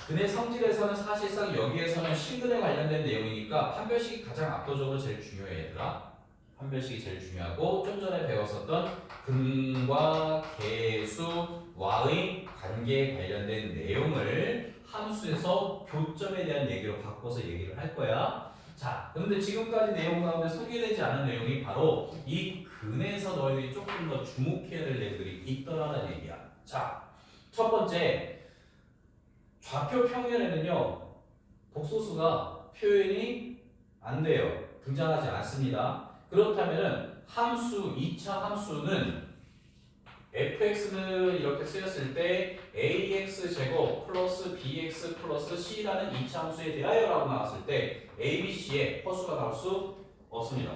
S1: 근의 성질에서는 사실상 여기에서는 실근에 관련된 내용이니까 판별식이 가장 압도적으로 제일 중요해 얘들아. 판별식이 제일 중요하고 좀 전에 배웠었던 근과 계수와의 관계에 관련된 내용을 함수에서 교점에 대한 얘기로 바꿔서 얘기를 할 거야. 자, 그런데 지금까지 내용 가운데 소개되지 않은 내용이 바로 이 근에서 너희들이 조금 더 주목해야 될 내용들이 있더라는 얘기야. 자, 첫 번째 좌표 평면에는요 복소수가 표현이 안 돼요. 등장하지 않습니다. 그렇다면은 함수 2차 함수는 fx는 이렇게 쓰였을 때 ax 제곱 플러스 bx 플러스 c라는 2차 함수에 대하여라고 나왔을 때 a, b, c에 허수가 나올 수 없습니다.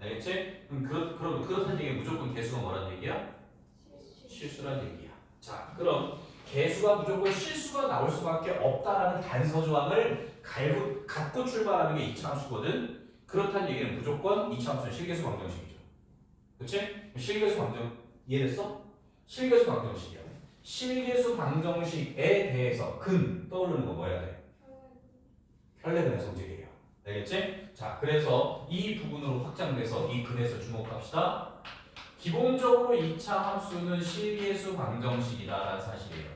S1: 알겠지? 그럼 그렇다는 얘기는 무조건 개수가 뭐라는 얘기야? 실수라는 얘기야. 자, 그럼 개수가 무조건 실수가 나올 수밖에 없다라는 단서 조항을 갖고 출발하는 게 2차 함수거든. 그렇다는 얘기는 무조건 2차 함수는 실개수 방정식이죠. 그치? 실개수 방정 이해됐어? 실계수 방정식이야. 실계수 방정식에 대해서 근 떠오르는 거 뭐야 돼? 혈내근의 성질이에요. 알겠지? 자, 그래서 이 부분으로 확장돼서 이 근에서 주목합시다. 기본적으로 2차 함수는 실계수 방정식이다라는 사실이에요.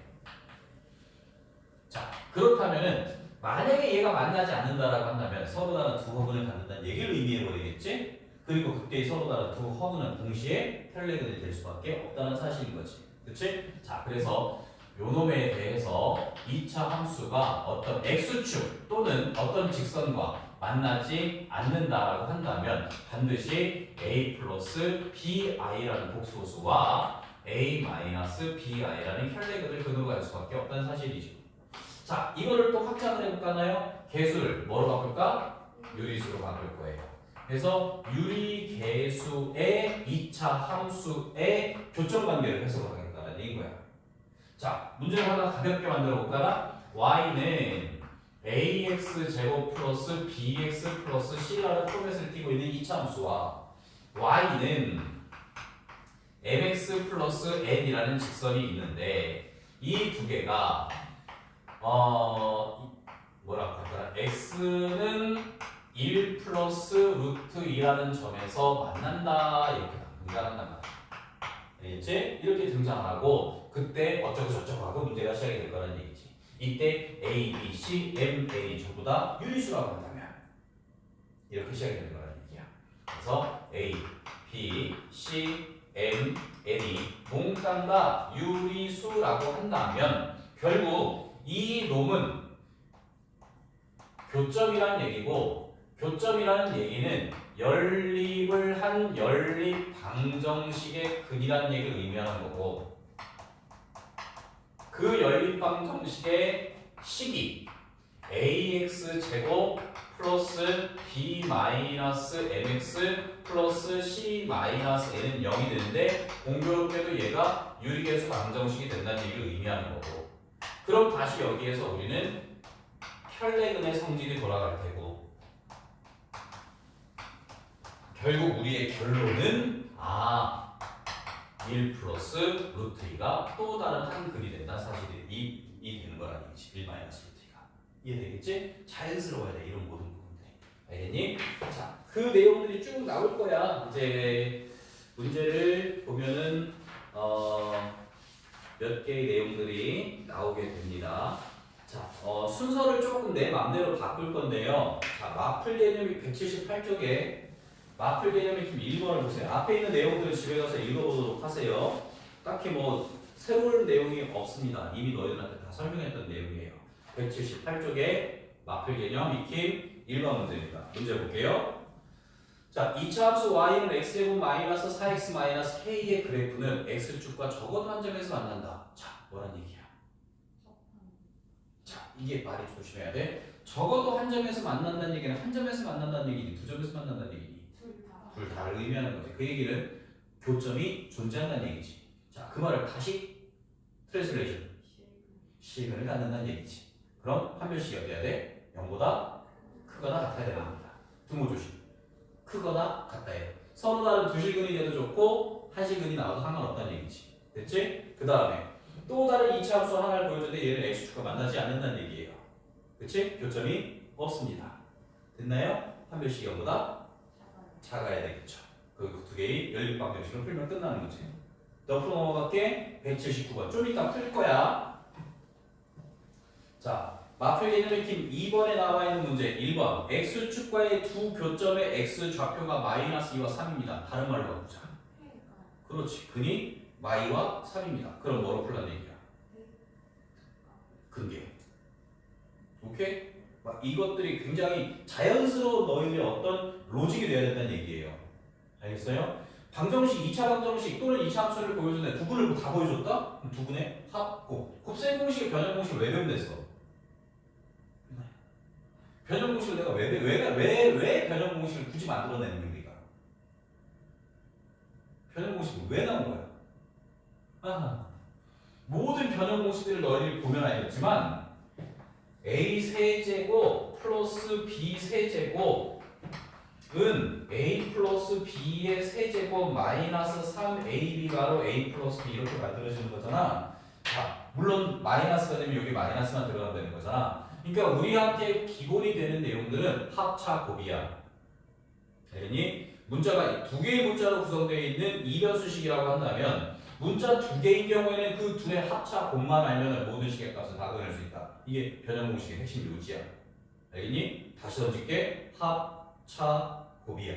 S1: 자, 그렇다면은 만약에 얘가 만나지 않는다라고 한다면 서로 다른 두 허근을 갖는다는 얘기를 의미해버리겠지? 그리고 그때 서로 다른 두 허근은 동시에 혈내근이 될 수밖에 없다는 사실인 거지. 그치? 자, 그래서 요놈에 대해서 2차 함수가 어떤 x축 또는 어떤 직선과 만나지 않는다라고 한다면 반드시 a 플러스 bi라는 복소수와 a 마이너스 bi라는 혈내근을 근으로 갈 수밖에 없다는 사실이죠. 자, 이거를 또 확장을 해볼까나요? 개수를 뭐로 바꿀까? 유리수로 바꿀 거예요. 그래서 유리개수의 2차 함수의 교점관계를 해석하겠다는 얘기인 거야. 자, 문제를 하나 가볍게 만들어 볼까나? y는 ax 제곱 플러스 bx 플러스 c라는 포맷을 띠고 있는 2차 함수와 y는 mx 플러스 n이라는 직선이 있는데 이 두 개가 뭐라고 할까나? x는 1 플러스 루트 2라는 점에서 만난다 이렇게 등장한단 말이야. 알겠지? 이렇게 등장하고 그때 어쩌고 저쩌고 하고 문제가 시작이 될 거라는 얘기지. 이때 A, B, C, M, N 전부 다 유리수라고 한다면 이렇게 시작이 되는 거라는 얘기야. 그래서 A, B, C, M, N이 몽땅 다 유리수라고 한다면 결국 이 놈은 교점이라는 얘기고 교점이라는 얘기는 연립을 한 연립 방정식의 근이라는 얘기를 의미하는 거고 그 연립 방정식의 식이 ax 제곱 플러스 b 마이너스 mx 플러스 c 마이너스 n은 0이 되는데 공교롭게도 얘가 유리계수 방정식이 된다는 얘기를 의미하는 거고 그럼 다시 여기에서 우리는 혈내근의 성질이 돌아갈 테고 결국 우리의 결론은 1 플러스 루트 2가 또 다른 한 근이 된다는 사실이 되는 거라는 얘기지. 1 마이너스 루트 2가 이해되겠지? 자연스러워야 돼 이런 모든 부분들이. 알겠니? 자, 그 내용들이 쭉 나올 거야. 이제 문제를 보면은 몇 개의 내용들이 나오게 됩니다. 자, 순서를 조금 내 맘대로 바꿀 건데요. 자, 마플 개념이 178쪽에 마플 개념의 좀 1번을 보세요. 앞에 있는 내용들을 집에 가서 읽어보도록 하세요. 딱히 뭐 새로운 내용이 없습니다. 이미 너희들한테 다 설명했던 내용이에요. 178쪽에 마플 개념 익힘 1번 문제입니다. 문제 볼게요. 자, 2차 함수 y는 x제곱 마이너스 4x 마이너스 k의 그래프는 x축과 적어도 한 점에서 만난다. 자, 뭐란 얘기야? 자, 이게 말이 조심해야 돼. 적어도 한 점에서 만난다는 얘기는 한 점에서 만난다는 얘기니 두 점에서 만난다는 얘기니 둘 다를 의미하는 거지. 그 얘기는 교점이 존재한다는 얘기지. 자, 그 말을 다시 트랜슬레이션 시간을 갖는다는 얘기지. 그럼 판별식이 어때야 돼? 0보다 크거나 같아야 되는 겁니다. 등호 조심. 크거나 같다예요. 서로 다른 두 실근이 돼도 좋고 한 실근이 나와도 상관없다는 얘기지. 됐지? 그 다음에 또 다른 2차 함수 하나를 보여줬는데 얘는 x축과 만나지 않는다는 얘기예요. 그치? 교점이 없습니다. 됐나요? 판별식이 0보다 작아야 되겠죠. 그 두 개의 연립 방정식을 풀면 끝나는 거지. 옆으로 넘어갈게. 179번. 좀 이따 풀 거야. 자, 마플 개념 익힘 2번에 나와 있는 문제 1번. x축과의 두 교점의 x 좌표가 마이너스 2와 3입니다. 다른 말로 바꾸자. 그렇지. 근이 마이와 3입니다. 그럼 뭐로 풀라는 얘기야? 근계. 오케이? 막 이것들이 굉장히 자연스러운 너희들의 어떤 로직이 돼야 된다는 얘기예요. 알겠어요? 방정식, 2차 방정식 또는 2차 함수를 보여줬는데 두 분을 다 보여줬다? 그럼 두 분의 합, 곱. 곱셈 공식의 변형 공식을 왜 배운댔어? 변형 공식을 내가 왜 변형 공식을 굳이 만들어내는 거야, 우리가? 변형 공식이 왜 나온 거야? 모든 변형 공식들을 너희들이 보면 알겠지만 a 세제곱 플러스 b 세제곱 a 플러스 b의 세제곱 마이너스 3ab가로 a 플러스 b 이렇게 만들어지는 거잖아. 자, 물론 마이너스가 되면 여기 마이너스만 들어가면 되는 거잖아. 그러니까 우리한테 기본이 되는 내용들은 합차 곱이야. 알겠니? 문자가 두 개의 문자로 구성되어 있는 이변수식이라고 한다면 문자 두 개인 경우에는 그 둘의 합차 곱만 알면 모든 식의 값을 다 그릴 수 있다. 이게 변형 공식의 핵심 요지야. 알겠니? 다시 던질게. 합차 곱이야.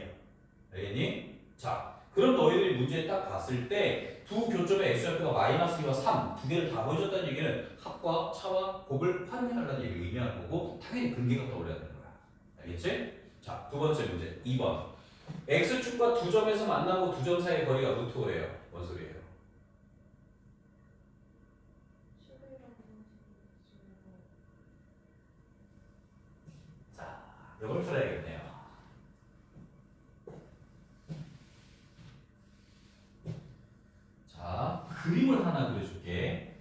S1: 알겠니? 자, 그럼 너희들이 문제 딱 봤을 때 두 교점의 x좌표가 마이너스 2와 3 두 개를 다 보여줬다는 얘기는 합과 차와 곱을 활용해달라는 얘기를 의미하는 거고 당연히 근계가 떠올려야 되는 거야. 알겠지? 자, 두 번째 문제 2번. x축과 두 점에서 만나고 두 점 사이의 거리가 루트 5예요. 뭔 소리예요? 자, 이걸 풀어야겠네요. 자, 그림을 하나 그려줄게.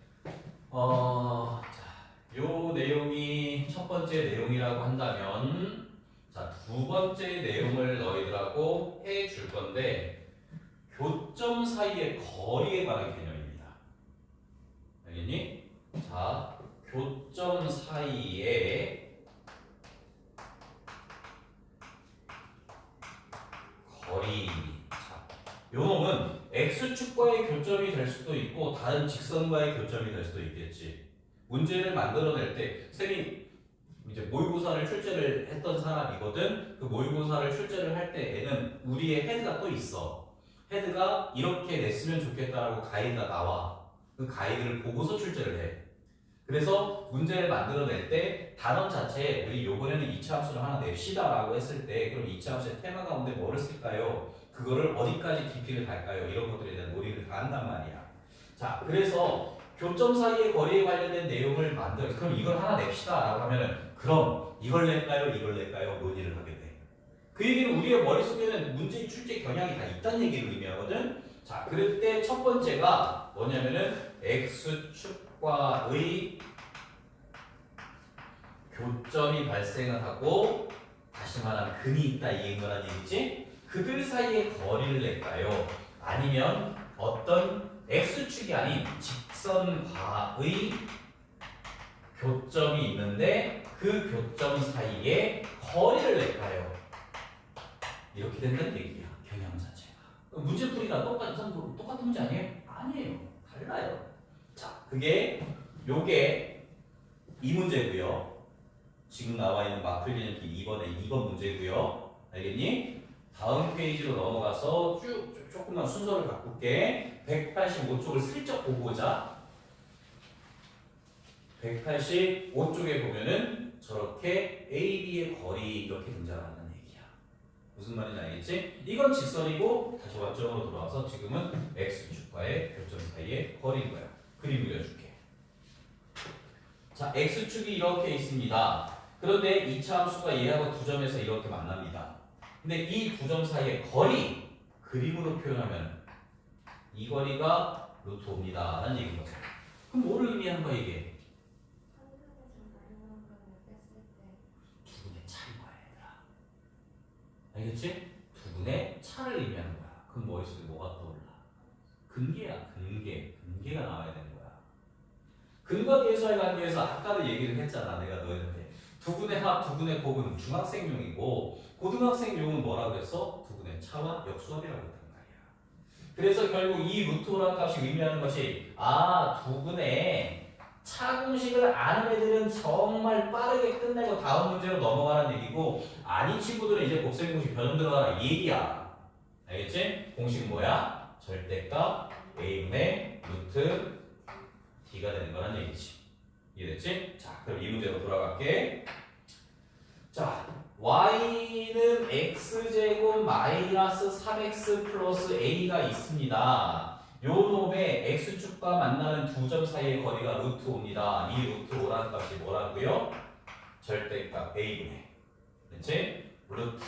S1: 자, 요 내용이 첫 번째 내용이라고 한다면, 자, 두 번째 내용을 너희들하고 해줄 건데, 교점 사이의 거리에 관한 개념입니다. 알겠니? 자, 교점 사이의 거리. 자, 요 놈은 x축과의 교점이 될 수도 있고 다른 직선과의 교점이 될 수도 있겠지. 문제를 만들어낼 때 쌤이 이제 모의고사를 출제를 했던 사람이거든. 그 모의고사를 출제를 할 때에는 우리의 헤드가 또 있어. 헤드가 이렇게 냈으면 좋겠다라고 가이드가 나와. 그 가이드를 보고서 출제를 해. 그래서 문제를 만들어낼 때 단원 자체에 우리 요번에는 이차함수를 하나 냅시다 라고 했을 때 그럼 이차함수의 테마 가운데 뭐를 쓸까요? 그거를 어디까지 깊이를 갈까요? 이런 것들에 대한 논의를 다 한단 말이야. 자, 그래서 교점 사이의 거리에 관련된 내용을 만들어 그럼 이걸 하나 냅시다 라고 하면은 그럼 이걸 낼까요? 이걸 낼까요? 논의를 하게 돼. 그 얘기는 우리의 머릿속에는 문제 출제 경향이 다 있다는 얘기를 의미하거든. 자, 그럴 때 첫 번째가 뭐냐면은 x축과의 교점이 발생을 하고 다시 말하면 근이 있다 이 얘기란 얘기지. 그들 사이의 거리를 낼까요? 아니면 어떤 x축이 아닌 직선과의 교점이 있는데 그 교점 사이에 거리를 낼까요? 이렇게 된다는 얘기야. 경향 자체가. 문제풀이가 똑같은 문제 아니에요? 아니에요. 달라요. 자, 요게 이 문제고요. 지금 나와 있는 맞풀리는 2번의 2번 문제고요. 알겠니? 다음 페이지로 넘어가서 조금만 순서를 바꿀게. 185쪽을 슬쩍 보고 오자. 185쪽에 보면은 저렇게 AB의 거리 이렇게 등장한다는 얘기야. 무슨 말인지 알겠지? 이건 직선이고 다시 원점으로 돌아와서 지금은 X축과의 교점 사이의 거리인 거야. 그림 그려줄게. 자, X축이 이렇게 있습니다. 그런데 2차 함수가 얘하고 두 점에서 이렇게 만납니다. 근데 이 두 점 사이의 거리 그림으로 표현하면 이 거리가 루트 5입니다 라는 얘기인 거죠. 그럼 뭐를 의미하는 거야 이게? 두 분의 차인 거야 얘들아. 알겠지? 두 분의 차를 의미하는 거야. 그럼 머릿속에 뭐가 떠올라? 근계야 근계가 나와야 되는 거야. 근과 계수와의 관계에서 아까도 얘기를 했잖아. 내가 너희한테 두 분의 합, 두 분의 곱은 중학생용이고 고등학생용은 뭐라고 했어? 두 분의 차와 역수합이라고 했단 말이야. 그래서 결국 이 루트라는 값이 의미하는 것이 두 분의 차 공식을 아는 애들은 정말 빠르게 끝내고 다음 문제로 넘어가라는 얘기고 아닌 친구들은 이제 곱셈 공식 변형 들어가라 이 얘기야. 알겠지? 공식은 뭐야? 절대값 a분의 루트 d가 되는 거란 얘기지. 이해됐지? 자, 그럼 이 문제로 돌아갈게. 자, y는 x제곱 마이너스 3x 플러스 a가 있습니다. 요 놈의 x축과 만나는 두 점 사이의 거리가 루트 5입니다. 이 루트 5라는 값이 뭐라고요? 절대값 a분의 그치? 루트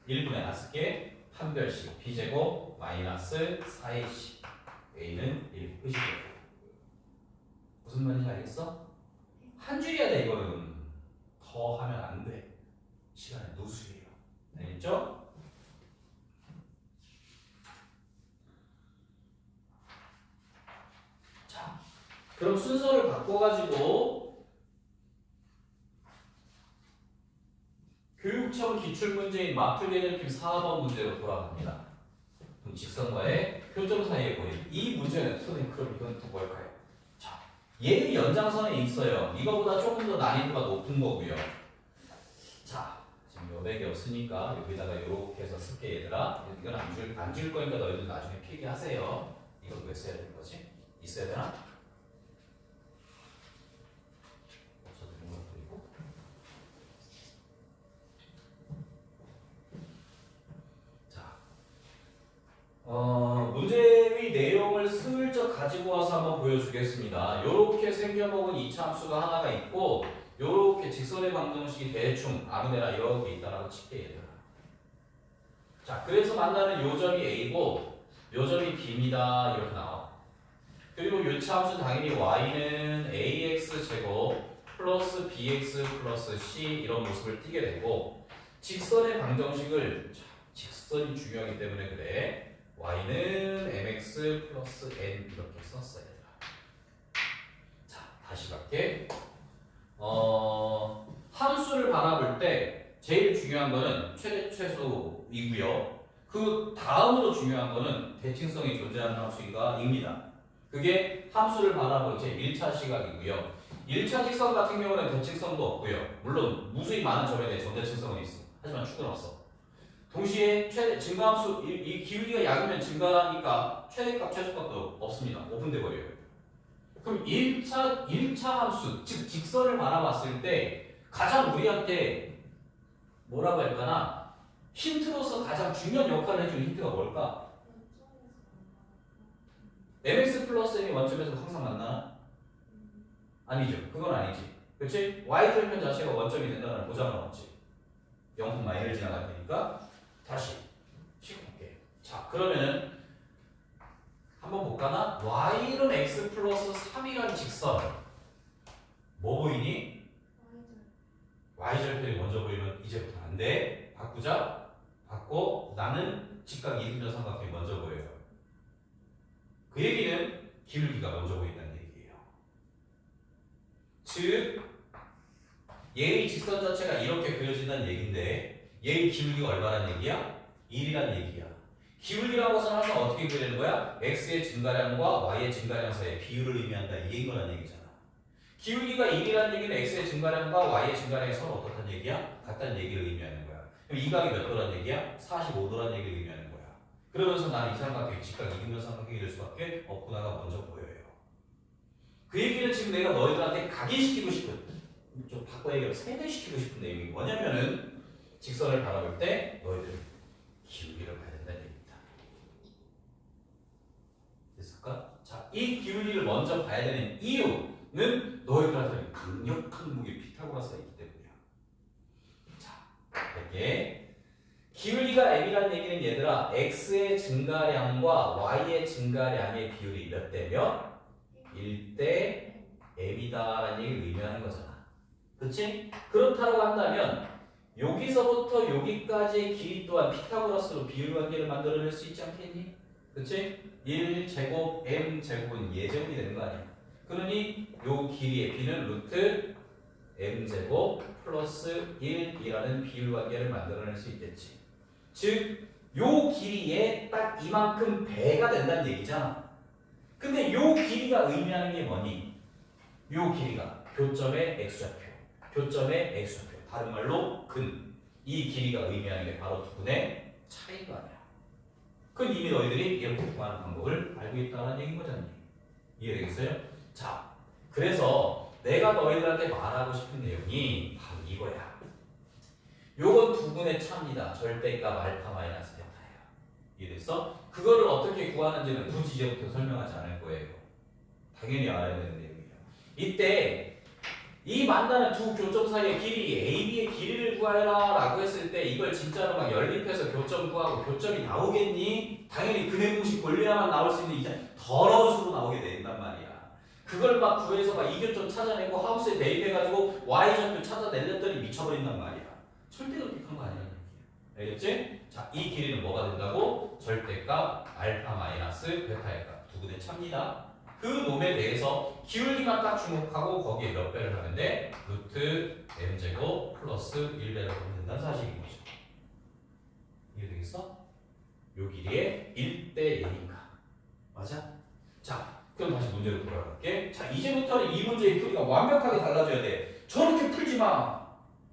S1: 1분의 놨을게 판별식 b제곱 마이너스 4ac a는 1 끝이고 무슨 말인지 알겠어? 한 줄이야 돼 이거는 더 하면 안 돼. 시간의 노수예요. 알겠죠? 그럼 순서를 바꿔가지고 교육청 기출문제인 마플 개념팀 4번 문제로 돌아갑니다. 그럼 직선과의 표점 사이의 거리. 이 문제는 선생님 그럼 이건 또 뭘까요? 자, 얘의 연장선에 있어요. 이거보다 조금 더 난이도가 높은 거고요. 자, 지금 여백이 없으니까 여기다가 이렇게 해서 쓸게 얘들아. 이건 안 줄 거니까 너희들 나중에 필기하세요. 이거 왜 써야 되는 거지? 있어야 되나? 없어도 되는 것도 있고. 자, 문제의 내용을 슬쩍 가지고 와서 한번 보여주겠습니다. 이렇게 생겨먹은 2차 함수가 하나가 있고 요렇게 직선의 방정식이 대충 아무 데나 이렇게 있다라고 칠게 얘들아. 자, 그래서 만나는 요점이 A고 요점이 B입니다. 이렇게 나와. 그리고 요차 함수 당연히 Y는 AX 제곱 플러스 BX 플러스 C 이런 모습을 띠게 되고 직선의 방정식을 직선이 중요하기 때문에 그래. Y는 MX 플러스 N 이렇게 썼어야 얘들아. 자, 다시 갈게. 함수를 바라볼 때 제일 중요한 거는 최대 최소이고요. 그 다음으로 중요한 거는 대칭성이 존재하는 함수인가입니다. 그게 함수를 바라볼 제 1차 시각이고요. 1차 직선 같은 경우는 대칭성도 없고요. 물론 무수히 많은 점에 대해 전대칭성은 있어. 하지만 축은 없어. 동시에 최대 증가함수 이 기울기가 약이면 증가하니까 최대값 최소값도 없습니다. 오픈돼 버려요. 그럼 1차 함수, 즉 직선을 바라봤을 때 가장 우리한테 뭐라고 할까나 힌트로서 가장 중요한 역할을 해주는 힌트가 뭘까? mx 플러스 n이 원점에서 항상 만나나? 아니죠. 그건 아니지. 그렇지? y절편 자체가 원점이 된다는 보장은 없지. 0,1을 지나갈 테니까 다시 시켜볼게. 자, 그러면은 한번 볼까나? y는 x 플러스 3이라는 직선 뭐 보이니? y절편이 먼저 보이면 이제부터 안 돼. 바꾸자. 바꿔. 나는 직각 이등변 삼각형이 먼저 보여요. 그 얘기는 기울기가 먼저 보인다는 얘기예요. 즉 얘의 직선 자체가 이렇게 그려진다는 얘기인데 얘의 기울기가 얼마란 얘기야? 1이란 얘기야. 기울기라는 것은 항상 어떻게 그리는 거야? x의 증가량과 y의 증가량 사이의 비율을 의미한다. 이게 거란 얘기잖아. 기울기가 1이라는 얘기는 x의 증가량과 y의 증가량이 서로 어떻다는 얘기야? 같다는 얘기를 의미하는 거야. 그럼 이 각이 몇 도란 얘기야? 45도란 얘기를 의미하는 거야. 그러면서 나는 이 삼각형, 직각 이등변 삼각형이 될 수밖에 없구나가 먼저 보여요. 그 얘기는 지금 내가 너희들한테 각인시키고 싶은, 좀 바꿔 얘기하면 세뇌시키고 싶은 내용이 뭐냐면은 직선을 바라볼 때 너희들 기울기를 봐야 된다는 얘기입니다. 됐을까? 자, 이 기울기를 먼저 봐야 되는 이유는 너희들한테 강력한 무기 피타고라스가 있기 때문이야. 자, 이렇게 기울기가 m이라는 얘기는 얘들아 x의 증가량과 y의 증가량의 비율이 몇 대면 1대 m이다라는 얘기를 의미하는 거잖아. 그치? 그렇다고 한다면 여기서부터 여기까지의 길이 또한 피타고라스로 비율 관계를 만들어낼 수 있지 않겠니? 그치? 1제곱 m제곱은 예제곱이 되는 거 아니야. 그러니 요 길이의 b는 루트 m제곱 플러스 1이라는 비율 관계를 만들어낼 수 있겠지. 즉, 요 길이에 딱 이만큼 배가 된다는 얘기잖아. 근데 요 길이가 의미하는 게 뭐니? 요 길이가 교점의 x좌표, 교점의 x좌표, 다른 말로 근. 이 길이가 의미하는 게 바로 두 분의 차이인 거 아니야. 그건 이미 너희들이 이렇게 구하는 방법을 알고 있다는 얘기인 거잖니. 이해되겠어요? 자, 그래서 내가 너희들한테 말하고 싶은 내용이 바로 이거야. 요건 두 분의 차입니다. 절대값 알파 마이너스 베타예요. 이해됐어? 그거를 어떻게 구하는지는 굳이 이제부터 설명하지 않을 거예요. 당연히 알아야 되는 내용이에요. 이때 이 만나는 두 교점 사이의 길이 AB의 길이를 구하라 라고 했을 때 이걸 진짜로 막 연립해서 교점 구하고 교점이 나오겠니? 당연히 근의 공식 권리야만 나올 수 있는 이제 더러운 수로 나오게 된단 말이야. 그걸 막 구해서 막 이 교점 찾아내고 하우스에 대입해가지고 Y좌표 찾아내렸더니 미쳐버린단 말이야. 절대 그렇게 큰 거 아니라는 얘기야. 알겠지? 자, 이 길이는 뭐가 된다고? 절대값 알파 마이너스 베타의 값. 두 분의 차입니다. 그 놈에 대해서 기울기만 딱 주목하고 거기에 몇 배를 하면 돼? 루트 m제곱 플러스 1배를 하면 된다는 사실인 거죠. 이해되겠어? 요 길이의 1대 0인가 맞아? 자 그럼 다시 문제로 돌아갈게. 자 이제부터는 이 문제의 풀이가 완벽하게 달라져야 돼. 저렇게 풀지 마.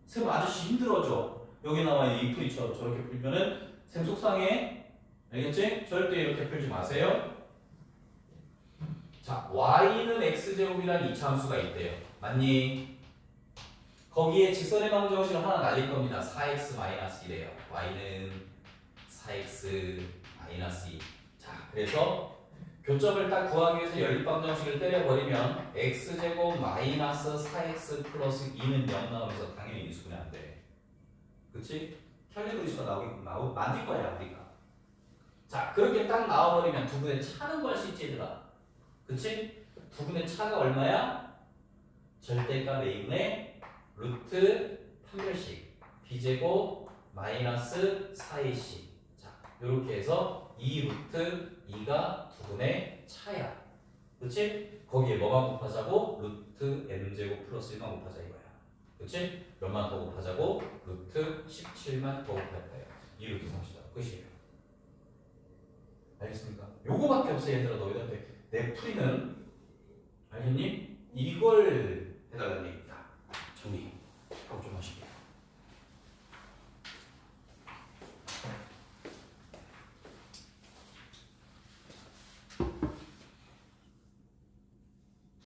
S1: 쌤 아저씨 힘들어져. 여기 나와 있는 이 풀이처럼 저렇게 풀면은 쌤 속상해. 알겠지? 절대 이렇게 풀지 마세요. 자 y는 x제곱이라는 이차함수가 있대요. 맞니? 거기에 직선의 방정식을 하나 날릴 겁니다. 4x-1이래요. y는 4x-2. 자 그래서 교점을 딱 구하기 위해서 연립방정식을 때려버리면 x제곱 마이너스 4x 플러스 2는 0 나오면서 당연히 인수분해 안 돼. 그치? 혈리도 인수가 나오고 만들 거야 우리가. 자 그렇게 딱 나와버리면 두 분의 차는 구할 수 있지 얘들아. 그치? 두 분의 차가 얼마야? 절대값 a분의 루트 판별식 b제곱 마이너스 4ac. 자 이렇게 해서 2 루트 2가 두 분의 차야. 그치? 거기에 뭐만 곱하자고? 루트 m제곱 플러스 1만 곱하자 이거야. 그치? 몇만 더 곱하자고? 루트 17만 더 곱할 거야. 2 루트 30다. 끝이에요. 알겠습니까? 요거밖에 없어 얘들아. 너희들한테 내 풀이는 알겠니? 이걸 해달라는 얘기.